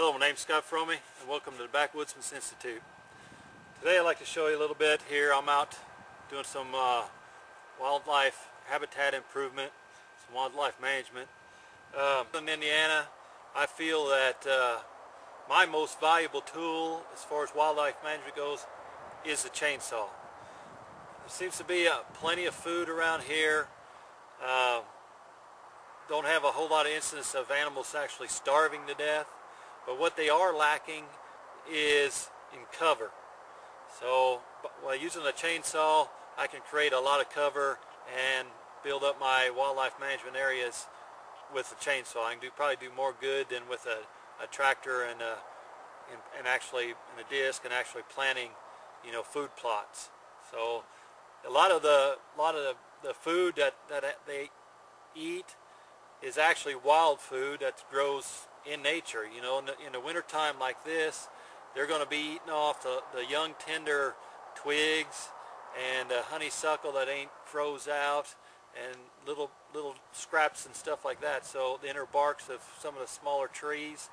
Hello, my name's Scott Fromey, and welcome to the Backwoodsman Institute. Today I'd like to show you a little bit here. I'm out doing some wildlife habitat improvement, some wildlife management. In Indiana, I feel that my most valuable tool as far as wildlife management goes is the chainsaw. There seems to be plenty of food around here. Don't have a whole lot of incidents of animals actually starving to death, but what they are lacking is in cover. So by using a chainsaw, I can create a lot of cover and build up my wildlife management areas with the chainsaw. I can probably do more good than with a tractor and actually in a disc and actually planting, food plots. So a lot of the food that they eat is actually wild food that grows in nature. In the wintertime like this, they're going to be eating off the young tender twigs and honeysuckle that ain't froze out and little scraps and stuff like that, so the inner barks of some of the smaller trees.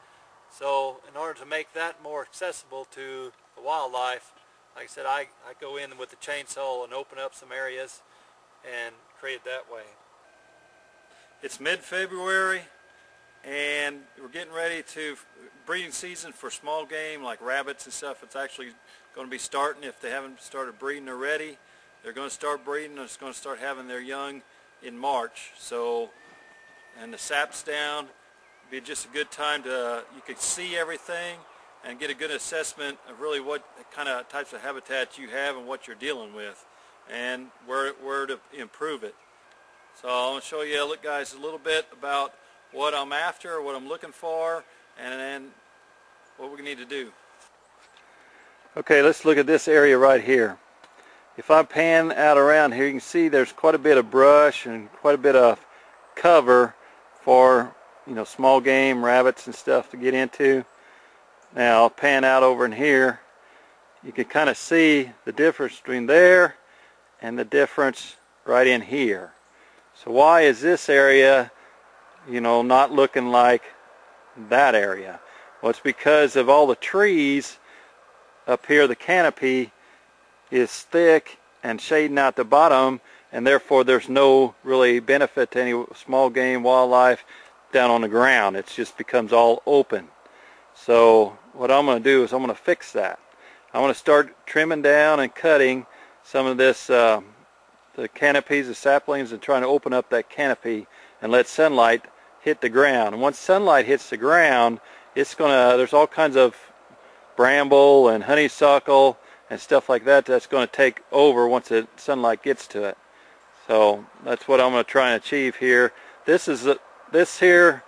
So in order to make that more accessible to the wildlife, like I said, I go in with the chainsaw and open up some areas and create it that way. It's mid-February and we're getting ready to breeding season for small game like rabbits and stuff. It's actually going to be starting. If they haven't started breeding already, they're going to start breeding and it's going to start having their young in March. So, and the sap's down, be just a good time to, you can see everything and get a good assessment of really what kind of types of habitat you have and what you're dealing with and where to improve it. So I'm going to show you, look guys, a little bit about what I'm after, what I'm looking for, and then what we need to do. Okay, let's look at this area right here. If I pan out around here, you can see there's quite a bit of brush and quite a bit of cover for, small game, rabbits and stuff to get into. Now I'll pan out over in here. You can kind of see the difference between there and the difference right in here. So why is this area, not looking like that area? Well, it's because of all the trees up here. The canopy is thick and shading out the bottom, and therefore there's no really benefit to any small game wildlife down on the ground. It just becomes all open. So what I'm going to do is I'm going to fix that. I'm going to start trimming down and cutting some of this the canopies, the saplings, and trying to open up that canopy and let sunlight hit the ground. And once sunlight hits the ground, there's all kinds of bramble and honeysuckle and stuff like that that's going to take over once the sunlight gets to it. So that's what I'm going to try and achieve here. This here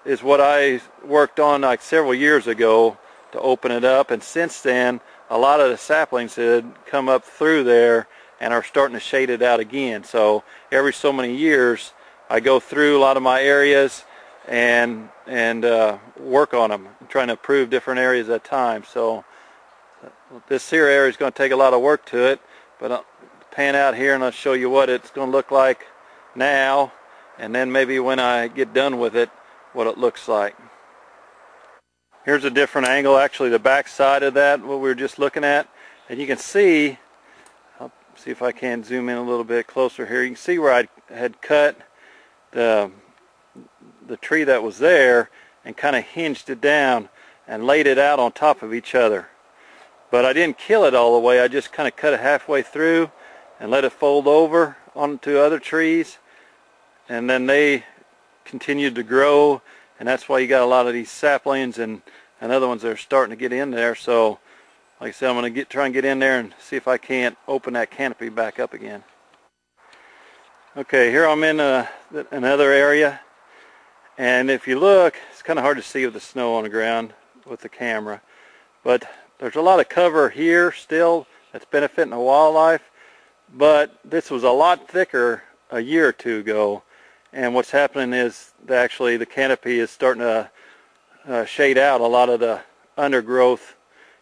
is what I worked on like several years ago to open it up, and since then a lot of the saplings had come up through there and are starting to shade it out again. So every so many years I go through a lot of my areas and work on them. I'm trying to improve different areas at a time. So this here area is going to take a lot of work to it, but I'll pan out here and I'll show you what it's going to look like now, and then maybe when I get done with it, what it looks like. Here's a different angle, actually the back side of that, what we were just looking at, and you can see, I'll see if I can zoom in a little bit closer here. You can see where I had cut the tree that was there and kind of hinged it down and laid it out on top of each other. But I didn't kill it all the way. I just kind of cut it halfway through and let it fold over onto other trees, and then they continued to grow, and that's why you got a lot of these saplings and other ones that are starting to get in there. So like I said, I'm going to try and get in there and see if I can't open that canopy back up again. Okay, here I'm in another area, and if you look, it's kind of hard to see with the snow on the ground with the camera, but there's a lot of cover here still that's benefiting the wildlife, but this was a lot thicker a year or two ago, and what's happening is that actually the canopy is starting to shade out a lot of the undergrowth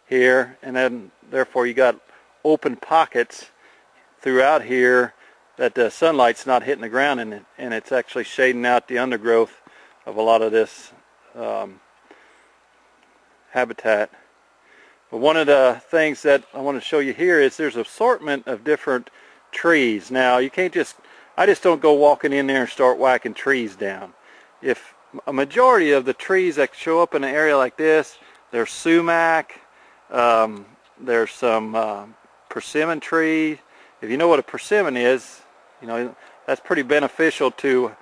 here, and then therefore you got open pockets throughout here that the sunlight's not hitting the ground in it, and it's actually shading out the undergrowth of a lot of this habitat. But one of the things that I want to show you here is there's an assortment of different trees. Now you can't I just don't go walking in there and start whacking trees down. If a majority of the trees that show up in an area like this, there's sumac, there's some persimmon tree. If you know what a persimmon is, you know that's pretty beneficial to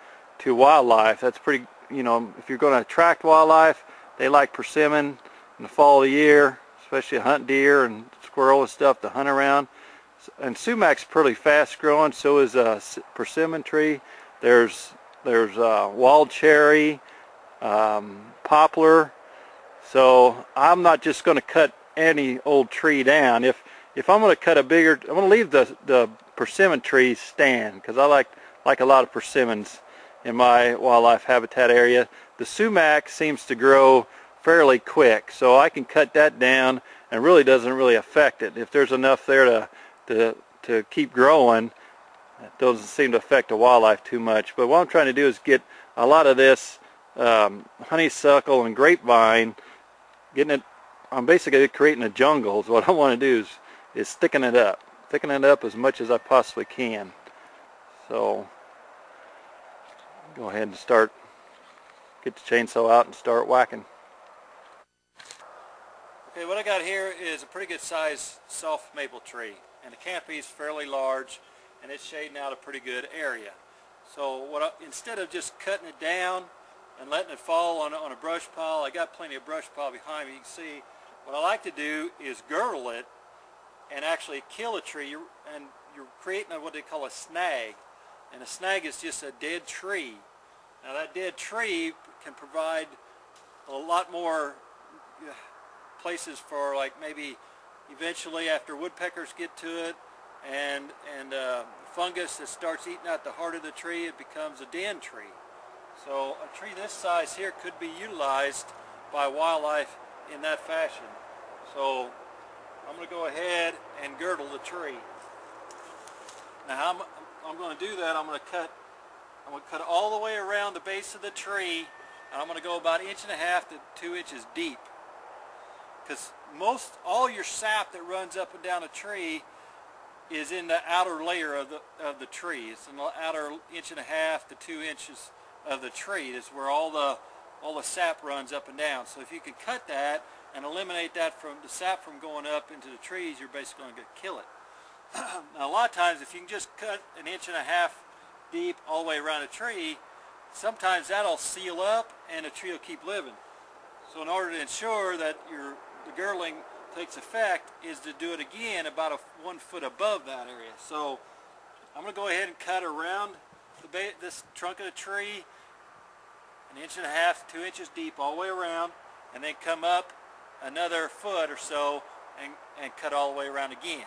wildlife. That's pretty, you know, if you're going to attract wildlife, they like persimmon in the fall of the year, especially hunt deer and squirrel and stuff to hunt around. And sumac's pretty fast growing, so is a persimmon tree. There's wild cherry, poplar. So I'm not just going to cut any old tree down. If I'm going to cut a bigger, I'm going to leave the persimmon trees stand, because I like a lot of persimmons in my wildlife habitat area. The sumac seems to grow fairly quick, so I can cut that down and really doesn't really affect it. If there's enough there to keep growing, it doesn't seem to affect the wildlife too much. But what I'm trying to do is get a lot of this honeysuckle and grapevine, I'm basically creating a jungle. So what I want to do is thicken it up as much as I possibly can. So go ahead and get the chainsaw out and start whacking. Okay, what I got here is a pretty good sized soft maple tree, and the canopy is fairly large and it's shading out a pretty good area. So instead of just cutting it down and letting it fall on a brush pile, I got plenty of brush pile behind me. You can see what I like to do is girdle it and actually kill a tree, and you're creating what they call a snag. And a snag is just a dead tree. Now that dead tree can provide a lot more places for, like, maybe eventually after woodpeckers get to it and fungus that starts eating out the heart of the tree, it becomes a den tree. So a tree this size here could be utilized by wildlife in that fashion. So I'm going to go ahead and girdle the tree. Now how I'm going to do that, I'm going to cut all the way around the base of the tree, and I'm going to go about 1.5 inches to 2 inches deep. Because all your sap that runs up and down a tree is in the outer layer of the tree. It's in the outer 1.5 inches to 2 inches of the tree. That's where all the sap runs up and down. So if you can cut that and eliminate that from the sap from going up into the trees, you're basically going to kill it. Now a lot of times, if you can just cut 1.5 inches deep all the way around a tree, sometimes that'll seal up and the tree will keep living. So in order to ensure that the girdling takes effect, is to do it again about 1 foot above that area. So I'm going to go ahead and cut around this trunk of the tree 1.5 inches to 2 inches deep all the way around, and then come up another foot or so and cut all the way around again.